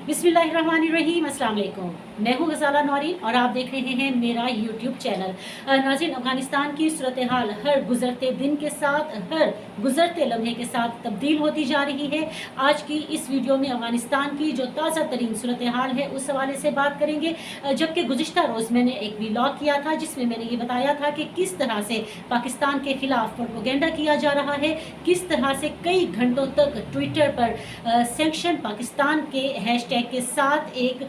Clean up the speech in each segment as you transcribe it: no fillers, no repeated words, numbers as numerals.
बिस्मिल्लाहिर्रहमानिर्रहीम, अस्सलाम वालेकुम। मैं हूँ गज़ाला नौरीन और आप देख रहे हैं मेरा यूट्यूब चैनल। नाज़रीन, अफ़गानिस्तान की सूरत हाल हर गुज़रते दिन के साथ, हर गुज़रते लम्हे के साथ तब्दील होती जा रही है। आज की इस वीडियो में अफ़गानिस्तान की जो ताज़ा तरीन सूरत हाल है उस हवाले से बात करेंगे। जबकि गुज़िश्ता रोज़ मैंने एक व्लॉग किया था जिसमें मैंने ये बताया था कि किस तरह से पाकिस्तान के ख़िलाफ़ प्रोपेगेंडा किया जा रहा है, किस तरह से कई घंटों तक ट्विटर पर सैंक्शन पाकिस्तान के हैशटैग के साथ एक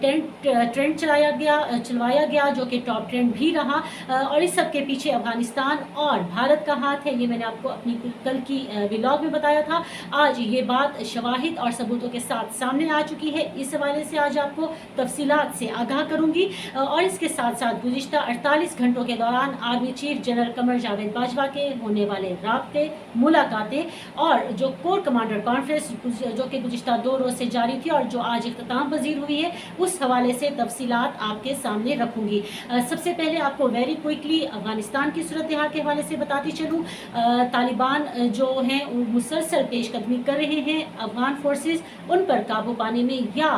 ट्रेंड चलवाया गया जो कि टॉप ट्रेंड भी रहा। और इस सब के पीछे अफ़गानिस्तान और भारत का हाथ है। ये मैंने आपको अपनी कल की व्लॉग में बताया था। आज ये बात शवाहिद और सबूतों के साथ सामने आ चुकी है। इस हवाले से आज आपको तफसीलात से आगाह करूंगी। और इसके साथ साथ गुज़िश्ता 48 घंटों के दौरान army chief general Qamar Javed Bajwa के होने वाले राब्ते, मुलाकातें और जो कोर कमांडर कॉन्फ्रेंस जो कि गुज़िश्ता 2 रोज़ से जारी थी और जो आज इख्तिताम पज़ीर हुई है, उस हवाले से तफसीलात आपके सामने रखूंगी। सबसे पहले आपको वेरी क्विकली अफ़गानिस्तान की सूरत हाल के हवाले से बताती चलूँ। तालिबान जो हैं वो मुसलसल पेशकदमी कर रहे हैं। अफ़गान फोर्सेस उन पर काबू पाने में या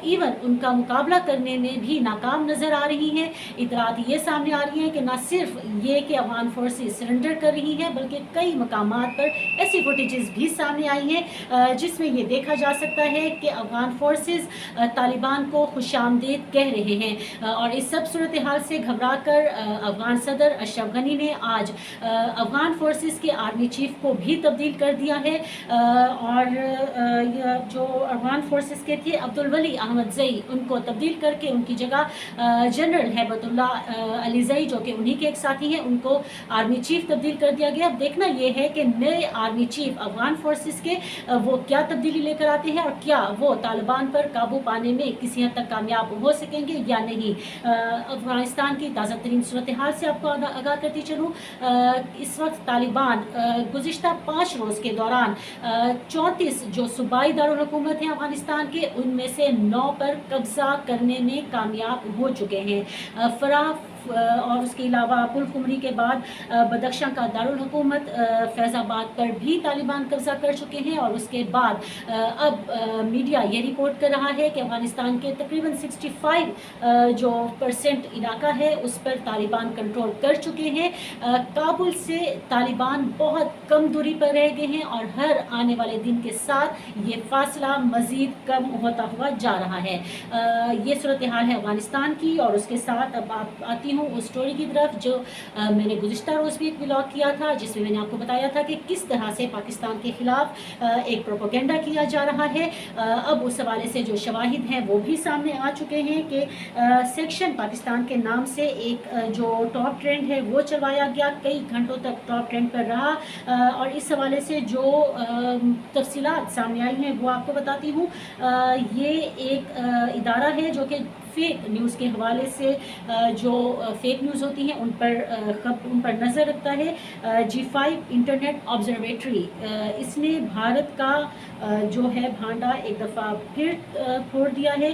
इवन उनका मुकाबला करने में भी नाकाम नज़र आ रही हैं। इतरात ये सामने आ रही हैं कि न सिर्फ ये कि अफ़गान फोर्सेस सरेंडर कर रही हैं, बल्कि कई मकामात पर ऐसी फुटेजेस भी सामने आई हैं जिसमें ये देखा जा सकता है कि अफ़गान फोर्सेस तालिबान को खुशामदीद कह रहे हैं। और इस सब सूरत हाल से घबरा कर अफ़गान सदर अशरफ गनी ने आज अफ़गान फोर्सेस के आर्मी चीफ को भी तब्दील कर दिया है। और जो अफ़गान फोर्सेस के थे अब्दुल वली अहमद ज़ई, उनको तब्दील करके उनकी जगह जनरल हैबतुल्लाह अली ज़ई जो कि उन्हीं के एक साथी हैं, उनको आर्मी चीफ तब्दील कर दिया गया। अब देखना ये है कि नए आर्मी चीफ अफ़गान फोर्सेस के वो क्या तब्दीली लेकर आते हैं और क्या वो तालिबान पर काबू पाने में किसी हद तक कामयाब हो सकेंगे या नहीं। अफ़गानिस्तान की ताज़ा तरीन सूरत हाल से आपको आगाह करती चलूँ। इस वक्त तालिबान गुज़िश्ता 5 रोज़ के दौरान 34 जो सूबाई दारुल हुकूमत हैं अफ़गानिस्तान के, उनमें से 9 पर कब्ज़ा करने में कामयाब हो चुके हैं। फराह और उसके अलावा पुलकुमरी के बाद बदख्शां का दारुल हुकूमत फैज़ाबाद पर भी तालिबान कब्ज़ा कर चुके हैं। और उसके बाद अब मीडिया ये रिपोर्ट कर रहा है कि अफ़गानिस्तान के तकरीबन 65 जो % इलाका है उस पर तालिबान कंट्रोल कर चुके हैं। काबुल से तालिबान बहुत कम दूरी पर रह गए हैं और हर आने वाले दिन के साथ ये फासला मज़ीद कम होता हुआ जा रहा है। ये सूरत हाल है अफ़गानिस्तान की। और उसके साथ अब आप आती हूँ उस स्टोरी की तरफ जो मैंने गुज़िश्ता रोज़ भी एक व्लॉग किया था जिसमें मैंने आपको बताया था कि किस तरह से पाकिस्तान के ख़िलाफ़ एक प्रोपेगेंडा किया जा रहा है। अब उस हवाले से जो शवाहिद हैं वो भी सामने आ चुके हैं कि सेक्शन पाकिस्तान के नाम से एक जो टॉप ट्रेंड है वो चलवाया गया, कई घंटों तक टॉप ट्रेंड पर रहा। और इस हवाले से जो तफसीलात सामने आई हैं वो आपको बताती हूँ। ये एक इदारा है जो कि फेक न्यूज़ के हवाले से जो फेक न्यूज़ होती हैं उन पर नज़र रखता है। G5 इंटरनेट ऑब्जर्वेटरी, इसने भारत का जो है भांडा एक दफ़ा फिर फोड़ दिया है।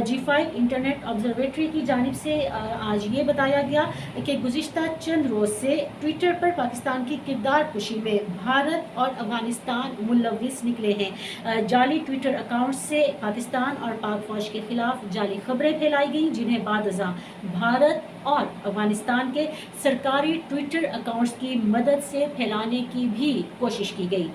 G5 इंटरनेट ऑब्जर्वेटरी की जानिब से आज ये बताया गया कि गुज़िश्ता चंद रोज़ से ट्विटर पर पाकिस्तान की किरदार कुशी में भारत और अफ़गानिस्तान मुलविस निकले हैं। जाली ट्विटर अकाउंट से पाकिस्तान और पाक फ़ौज के ख़िलाफ़ जाली खबरें फैलाई गई जिन्हें बादज़ा भारत और अफ़गानिस्तान के सरकारी ट्विटर अकाउंट्स की मदद से फैलाने की भी कोशिश की गई।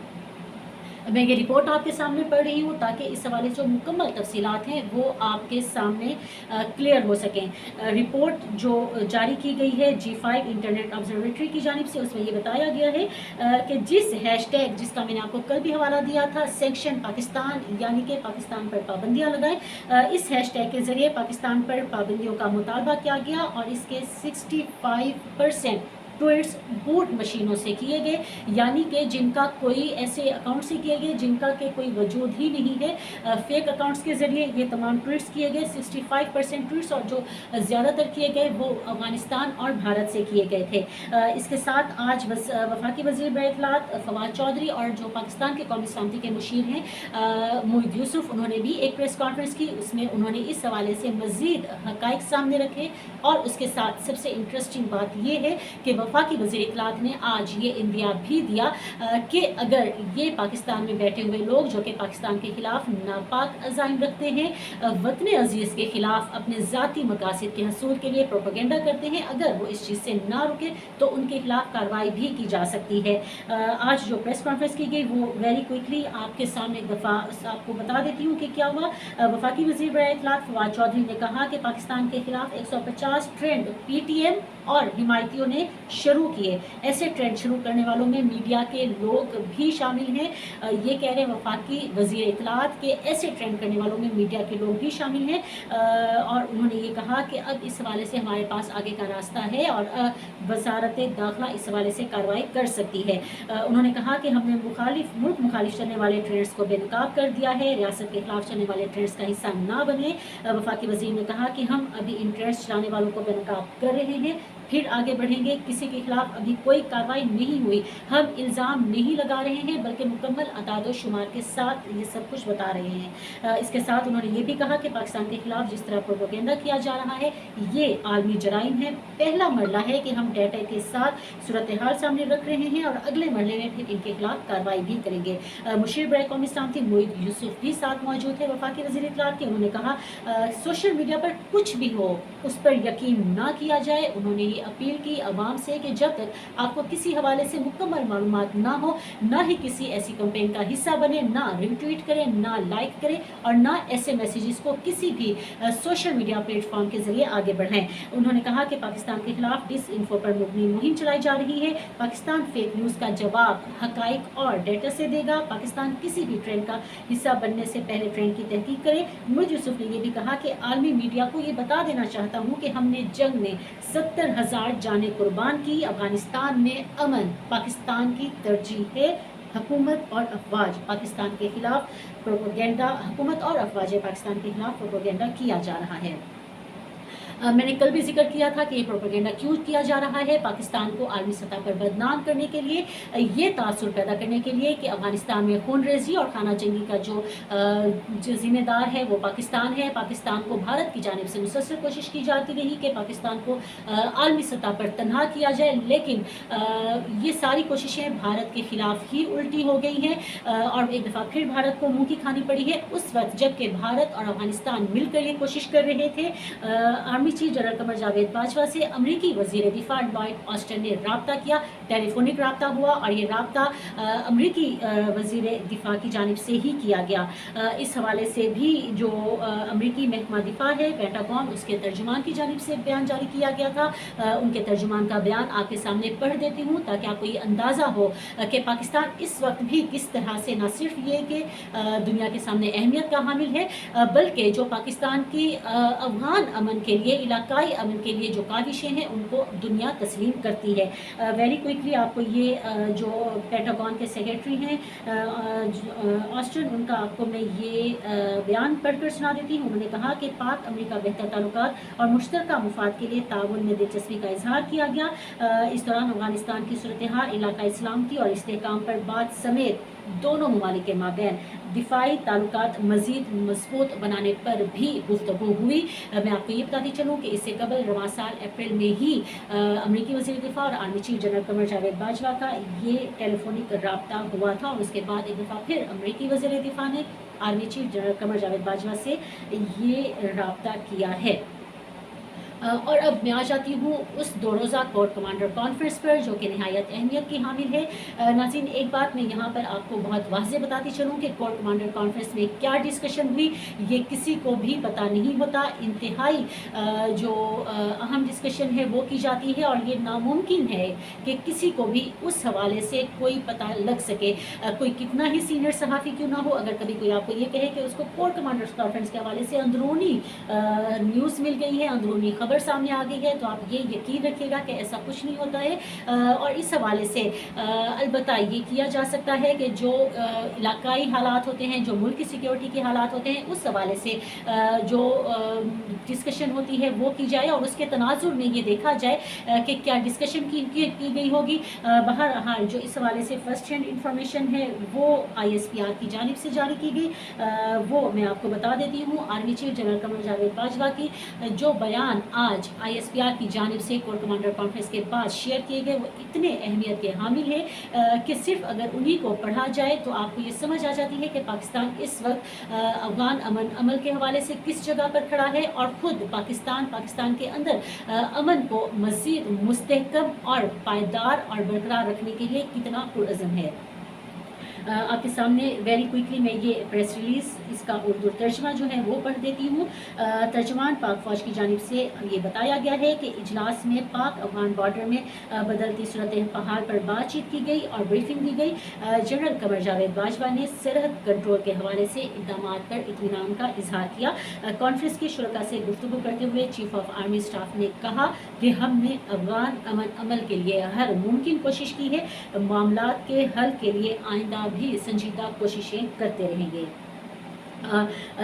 मैं ये रिपोर्ट आपके सामने पढ़ रही हूँ ताकि इस हवाले से जो मुकम्मल तफसीलात हैं वो आपके सामने क्लियर हो सकें। रिपोर्ट जो जारी की गई है G5 इंटरनेट ऑब्जर्वेटरी की जानिब से, उसमें ये बताया गया है कि जिस हैशटैग जिसका मैंने आपको कल भी हवाला दिया था, सैंक्शन पाकिस्तान, यानी कि पाकिस्तान पर पाबंदियाँ लगाएं, इस हैशटैग के ज़रिए पाकिस्तान पर पाबंदियों का मुतालबा किया गया और इसके 65% ट्वीट्स बूट मशीनों से किए गए, यानी कि जिनका कोई ऐसे अकाउंट से किए गए जिनका के कोई वजूद ही नहीं है। फेक अकाउंट्स के ज़रिए ये तमाम ट्वीट्स किए गए। 65% ट्वीट्स और जो ज़्यादातर किए गए वो अफ़गानिस्तान और भारत से किए गए थे। इसके साथ आज वफाकी वज़ीर बैतलात फवाद चौधरी और जो पाकिस्तान के कौमी सलामती के मुशीर हैं मोहिद यूसुफ, उन्होंने भी एक प्रेस कॉन्फ्रेंस की। उसमें उन्होंने इस हवाले से मज़ीद हक़ाइक़ सामने रखे। और उसके साथ सबसे इंटरेस्टिंग बात यह है कि वफाकी वज़ीर इत्तलात ने आज ये इंदिया भी दिया कि अगर ये पाकिस्तान में बैठे हुए लोग जो कि पाकिस्तान के खिलाफ नापाक अज़ाइम रखते हैं, वतन अजीज़ के खिलाफ अपने ज़ाती मकासद के हसूल के लिए प्रोपेगेंडा करते हैं, अगर वो इस चीज़ से ना रुके तो उनके खिलाफ कार्रवाई भी की जा सकती है। आज जो प्रेस कॉन्फ्रेंस की गई वो वेरी क्विकली आपके सामने एक दफ़ा आपको बता देती हूँ कि क्या हुआ। वफाकी वज़ीर बराए इत्तलात फवाद चौधरी ने कहा कि पाकिस्तान के खिलाफ 150 ट्रेंड PTM और हिमायतियों ने शुरू किए। ऐसे ट्रेंड शुरू करने वालों में मीडिया के लोग भी शामिल हैं। ये कह रहे हैं वफाकी वज़ीर इत्तलात के ऐसे ट्रेंड करने वालों में मीडिया के लोग भी शामिल हैं। और उन्होंने ये कहा कि अब इस हवाले से हमारे पास आगे का रास्ता है और वज़ारत दाखिला इस हवाले से कार्रवाई कर सकती है। उन्होंने कहा कि हमने मुल्क मुखालिफ चलने वाले ट्रेंड्स को बेनकाब कर दिया है, रियासत के खिलाफ चलने वाले ट्रेंड्स का हिस्सा ना बने। वफाकी वज़ीर ने कहा कि हम अभी इन ट्रेंड्स चलाने वालों को बेनकाब कर रहे हैं, फिर आगे बढ़ेंगे। किसी के खिलाफ अभी कोई कार्रवाई नहीं हुई, हम इल्ज़ाम नहीं लगा रहे हैं बल्कि मुकम्मल अदाद शुमार के साथ ये सब कुछ बता रहे हैं। इसके साथ उन्होंने ये भी कहा कि पाकिस्तान के खिलाफ जिस तरह प्रोपेगेंडा किया जा रहा है ये आलमी जराइम है। पहला मरला है कि हम डाटा के साथ सूरत हाल सामने रख रहे हैं और अगले मरले में फिर इनके खिलाफ कार्रवाई भी करेंगे। मुशीर बराए कौमी इस्लामती मोईद यूसुफ भी साथ मौजूद थे वफाकी वज़ीर इत्तलात के। उन्होंने कहा सोशल मीडिया पर कुछ भी हो उस पर यकीन ना किया जाए। उन्होंने ये अपील की अवाम से कि जब तक आपको किसी हवाले से मुकम्मल मालूमात ना हो, ना ही किसी ऐसी कैंपेन का हिस्सा बने, ना रिट्वीट करें, ना लाइक करें और ना ऐसे मैसेजेस को किसी भी सोशल मीडिया प्लेटफॉर्म के जरिए आगे बढ़ाएं। उन्होंने कहा कि पाकिस्तान के खिलाफ डिसइंफो पर मुबनी मुहिम चलाई जा रही है। पाकिस्तान फेक न्यूज़ का जवाब हकाइक और डेटा से देगा। पाकिस्तान किसी भी ट्रेंड का हिस्सा बनने से पहले ट्रेंड की तहकीक करे। मोईद यूसुफ ने यह भी कहा कि आलमी मीडिया को ये बता देना चाहता हूँ कि हमने जंग में 70,000 जाने कुर्बान की। अफगानिस्तान में अमन पाकिस्तान की तरजीह है। हुकूमत और अफवाज पाकिस्तान के खिलाफ प्रोपेगेंडा हुकूमत और अफवाज पाकिस्तान के खिलाफ प्रोपेगेंडा किया जा रहा है। मैंने कल भी जिक्र किया था कि ये प्रोपेगेंडा क्यों किया जा रहा है, पाकिस्तान को आलमी सतह पर बदनाम करने के लिए, ये तासुर पैदा करने के लिए कि अफगानिस्तान में खून रेजी और खाना जंगी का जो जिम्मेदार है वो पाकिस्तान है। पाकिस्तान को भारत की जानिब से मुसलसल कोशिश की जाती रही कि पाकिस्तान को आलमी सतह पर तनहा किया जाए, लेकिन ये सारी कोशिशें भारत के खिलाफ ही उल्टी हो गई हैं और एक दफ़ा फिर भारत को मुँह की खानी पड़ी है। उस वक्त जबकि भारत और अफगानिस्तान मिलकर ये कोशिश कर रहे थे, army chief general Qamar Javed Bajwa से अमरीकी वजीर दिफा लॉयड ऑस्टिन ने रब्ता किया। टेलीफोनिक रब्ता हुआ और ये रब्ता अमरीकी वजीर दिफा की जानिब से ही किया गया। इस हवाले से भी जो अमरीकी महकमा दिफा है पेंटागन, उसके तर्जुमान की जानिब से बयान जारी किया गया था। उनके तर्जुमान का बयान आपके सामने पढ़ देती हूँ ताकि आपको ये अंदाज़ा हो कि पाकिस्तान इस वक्त भी किस तरह से न सिर्फ ये कि दुनिया के सामने अहमियत का हामिल है, बल्कि जो पाकिस्तान की अफगान अमन के लिए, इलाकाई अमन के लिए जो काविशें हैं उनको दुनिया तस्लीम करती है। वेरी क्विकली आपको ये जो पेंटागन के सेक्रेटरी हैं ऑस्टिन, उनका आपको मैं ये बयान पढ़कर सुना देती हूँ। उन्होंने कहा कि पाक अमेरिका बेहतर ताल्लुकात और मुश्तरका मुफाद के लिए ताउन में दिलचस्पी का इजहार किया गया। इस दौरान अफगानिस्तान की सूरत हाल, इलाकाई सलामती और इस्तेहकाम पर बात समेत दोनों ममालिक के माबैन दिफाई ताल्लुकात मज़ीद मजबूत बनाने पर भी गुफ्तगू हुई। मैं आपको ये बताती चलूँ कि इससे कबल रवां साल अप्रैल में ही अमरीकी वज़ीर दिफा और army chief general Qamar Javed Bajwa का ये टेलीफोनिक रब्ता हुआ था और उसके बाद एक दफ़ा फिर अमरीकी वज़ीर दिफा ने army chief general Qamar Javed Bajwa से ये रब्ता किया है। और अब मैं आ जाती हूँ उस 2 रोज़ा कोर कमांडर कॉन्फ्रेंस पर जो कि नहायत अहमियत की हामिल है। नाज़रीन, एक बात मैं यहाँ पर आपको बहुत वाज़े बताती चलूँ कि कोर कमांडर कॉन्फ्रेंस में क्या डिस्कशन हुई ये किसी को भी पता नहीं होता। इंतहाई जो अहम डिस्कशन है वो की जाती है और ये नामुमकिन है कि किसी को भी उस हवाले से कोई पता लग सके, कोई कितना ही सीनियर सहाफ़ी क्यों ना हो। अगर कभी कोई आपको ये कहे कि उसको कोर कमांडर कॉन्फ्रेंस के हवाले से अंदरूनी न्यूज़ मिल गई है, अंदरूनी खबर सामने आ गई है, तो आप ये यकीन रखिएगा कि ऐसा कुछ नहीं होता है। और इस हवाले से अलबत्ता ये किया जा सकता है कि जो इलाकाई हालात होते हैं, जो मुल्क की सिक्योरिटी के हालात होते हैं, उस हवाले से जो डिस्कशन होती है वो की जाए और उसके तनाजुर में ये देखा जाए कि क्या डिस्कशन की गई होगी। बहरहाल जो इस हवाले से फर्स्ट हैंड इंफॉर्मेशन है वो ISPR की जानिब से जारी की गई, वो मैं आपको बता देती हूँ। Army chief general Qamar Javed Bajwa की जो बयान आज ISPR की जानिब से कोर कमांडर कॉन्फ्रेंस के बाद शेयर किए गए वो इतने अहमियत के हामिल हैं कि सिर्फ अगर उन्हीं को पढ़ा जाए तो आपको ये समझ आ जाती है कि पाकिस्तान इस वक्त अफगान अमन अमल के हवाले से किस जगह पर खड़ा है और ख़ुद पाकिस्तान के अंदर अमन को मज़ीद मुस्तहकम और पायदार और बरकरार रखने के लिए कितना पुरअज़म है। आपके सामने वेरी क्विकली मैं ये प्रेस रिलीज़ इसका उर्दू तर्जमा जो है वो पढ़ देती हूँ। तर्जमान पाक फ़ौज की जानिब से ये बताया गया है कि इजलास में पाक अफगान बॉर्डर में बदलती सूरत हाल पर बातचीत की गई और ब्रीफिंग दी गई। जनरल कमर जावेद बाजवा ने सरहद कंट्रोल के हवाले से इक़दाम पर इत्मीनान का इजहार किया। कॉन्फ्रेंस के शुरका से गुफ्तगू करते हुए चीफ ऑफ आर्मी स्टाफ ने कहा कि हमने अफगान अमन अमल के लिए हर मुमकिन कोशिश की है, मामलात के हल के लिए आइंदा भी संजीदा कोशिशें करते रहेंगे।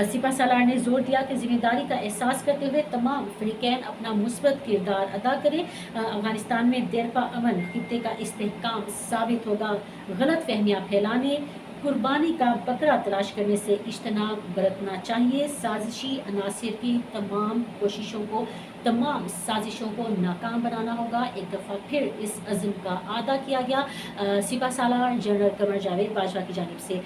सिपा सालार ने जोर दिया कि जिम्मेदारी का एहसास करते हुए तमाम फ़रीक़ैन अपना मुस्बत किरदार अदा करें। अफ़गानिस्तान में देरपा अमन खित्ते का इस्तेहकाम साबित होगा। गलत फहमियाँ फैलाने, कुर्बानी का बकरा तलाश करने से इज्तनाब बरतना चाहिए। तमाम साजिशों को नाकाम बनाना होगा। एक दफ़ा फिर इस अज़्म का आदा किया गया। सिपा सालार जनरल कमर जावेद बाजवा की जानिब से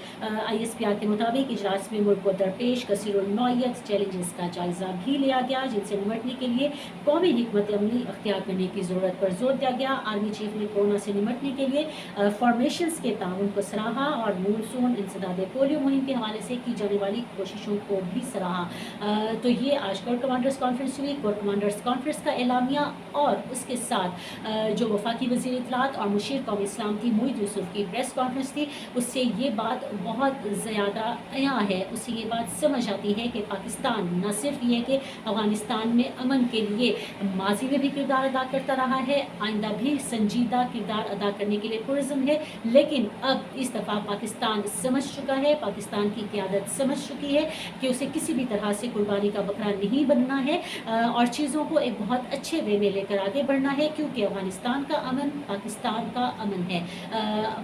ISPR के मुताबिक इजलास में मुल्क को दरपेश कसीरुल नौइयत चैलेंजेस का जायज़ा भी लिया गया, जिनसे निमटने के लिए कौमी हिकमत अमली अख्तियार करने की ज़रूरत पर जोर दिया गया। आर्मी चीफ ने कोरोना से निमटने के लिए फॉर्मेशंस के ताउन को सराहा और मूनसून इंसदाद पोलियो मुहिम के हवाले से की जाने वाली कोशिशों को भी सराहा। तो ये आज कोर कमांडर्स कॉन्फ्रेंस हुई। कोर कमांडर्स कॉन्फ्रेंस का एलामिया और उसके साथ जो वफाकी वज़ीर इत्तलात और मुशीर कौमी इस्लाम थी मोईद यूसुफ की प्रेस कॉन्फ्रेंस थी, उससे ये बात बहुत ज़्यादा अयां है, उससे ये बात समझ आती है कि पाकिस्तान न सिर्फ ये कि अफ़गानिस्तान में अमन के लिए माजी में भी किरदार अदा करता रहा है, आइंदा भी संजीदा किरदार अदा करने के लिए पुरज़म है, लेकिन अब इस दफ़ा पाकिस्तान समझ चुका है, पाकिस्तान की क़यादत समझ चुकी है कि उसे किसी भी तरह से कुर्बानी का बकरा नहीं बनना है और चीज़ों को एक बहुत अच्छे वे में लेकर आगे बढ़ना है, क्योंकि अफ़गानिस्तान का अमन पाकिस्तान का अमन है।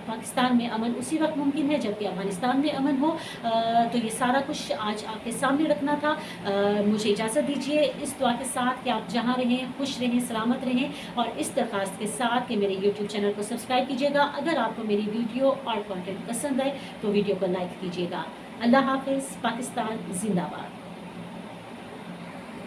पाकिस्तान में अमन उसी वक्त मुमकिन है जबकि अफ़गानिस्तान में अमन हो। तो ये सारा कुछ आज आपके सामने रखना था। मुझे इजाज़त दीजिए इस दुआ के साथ कि आप जहाँ रहें खुश रहें, सलामत रहें, और इस दरख्वास्त के साथ कि मेरे YouTube चैनल को सब्सक्राइब कीजिएगा। अगर आपको मेरी वीडियो और कंटेंट पसंद आए तो वीडियो को लाइक कीजिएगा। अल्लाह हाफ़िज़। पाकिस्तान जिंदाबाद।